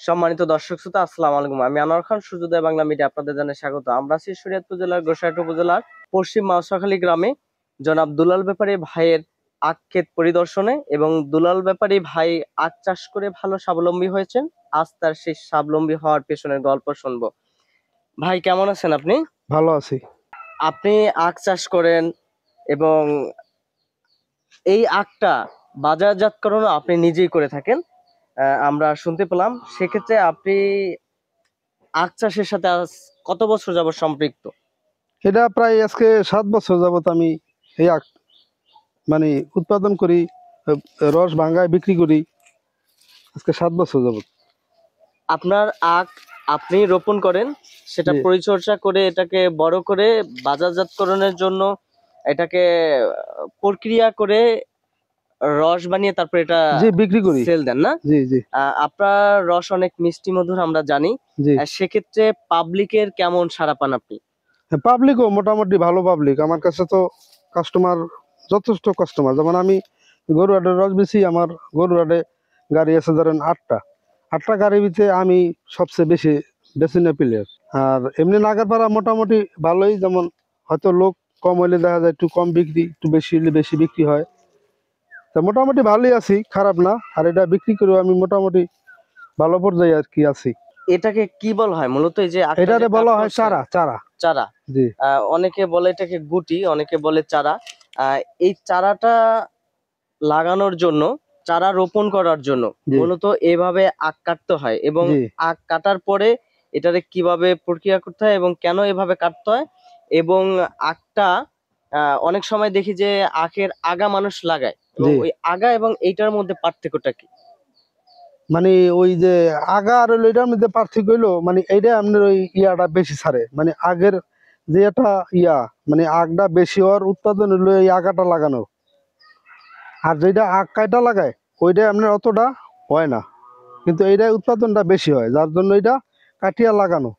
সম্মানিত দর্শক শ্রোতা, আসসালামু আলাইকুম। আমি আনোয়ার খান, সূর্যোদয় বাংলা মিডিয়া আপনাদের জানাই স্বাগত। আমরা আছি শরীয়তপুর জেলার গোসাইট উপজেলার পশ্চিম মাউসাখালী গ্রামে জনাব দুলাল ব্যাপারী ভাইয়ের আখ ক্ষেত পরিদর্শনে, এবং দুলাল ব্যাপারী ভাই আখ চাষ করে ভালো স্বাবলম্বী হয়েছেন। আজ তার সেই স্বাবলম্বী হওয়ার পেছনের গল্প শুনবো। ভাই, কেমন আছেন আপনি? ভালো আছি। আপনি আখ চাষ করেন এবং এই আখটা বাজারজাতকরণ আপনি নিজেই করে থাকেন, আমরা শুনতে পেলাম। সেক্ষেত্রে আপনি আখ চাষের সাথে আজ কত বছর যাবত সম্পৃক্ত? এটা প্রায় আজকে 7 বছর যাবত আমি এই আখ মানে উৎপাদন করি, রস ভাঙ্গায় বিক্রি করি। আজকে 7 বছর যাবত। আপনার আখ আপনি রোপণ করেন, সেটা জি পরিচর্যা করে এটাকে বড় করে বাজারজাতকরণের জন্য এটাকে প্রক্রিয়া করে রস বানিয়ে তারপর এটা জি বিক্রি করি। সেল দেন, না? জি জি আপনার রস অনেক মিষ্টি মধুর আমরা জানি। জি সেক্ষেত্রে পাবলিকের কেমন সাড়া পান আপনি? পাবলিকও মোটামুটি ভালো পাবলিক। আমার কাছে তো কাস্টমার, যথেষ্ট কাস্টমার। যেমন আমি গরুহাটের রস বেশি, আমার গরুহাটে গাড়ি আছে ধরেন 8টা গাড়ির ভিতরে আমি সবচেয়ে বেশি বেশি না প্লেয়ার। আর এমনি নাগারপাড়া মোটামুটি ভালোই, যেমন হয়তো লোক কম হইলে দেখা যায় একটু কম বিক্রি, একটু বেশি হইলে বেশি বিক্রি হয়। তা মোটামুটি ভালোই আছি, খারাপ না। আর এটা বিক্রি করেও আমি মোটামুটি ভালো পর্যায়ে আর কি আছি। এটাকে কি বলা হয় মূলত, এই যে আখটা যে এটারে বলা হয় কাটতেছেন? চারা। চারা চারা। জি অনেকে বলে এটাকে গুটি, অনেকে বলে চারা। এই চারাটা লাগানোর জন্য, চারা রোপণ করার জন্য জি মূলত এভাবে আখ কাটতে হয়, এবং জি আখ কাটার পরে এটারে কিভাবে প্রক্রিয়া করতে হয় এবং কেন এভাবে কাটতে হয়, এবং আখটা অনেক সময় দেখি যে আখের আগা মানুষ লাগায়, এবং জি ওই আগা এবং এইটার মধ্যে পার্থক্যটা কি? মানে ওই যে আগা আর হইলো এটার মধ্যে পার্থক্য হইলো, মানে এইটা আপনার ওই ইয়াটা বেশি ছাড়ে। মানে আগের যে একটা মানে আগটা বেশি হওয়ার উৎপাদন হইলো এই আগাটা লাগানো। আর যেটা আগ কাইটা লাগায় ওইটা আপনার অতটা হয় না, কিন্তু এইটা উৎপাদনটা বেশি হয়, যার জন্য এটা কাটিয়া লাগানো।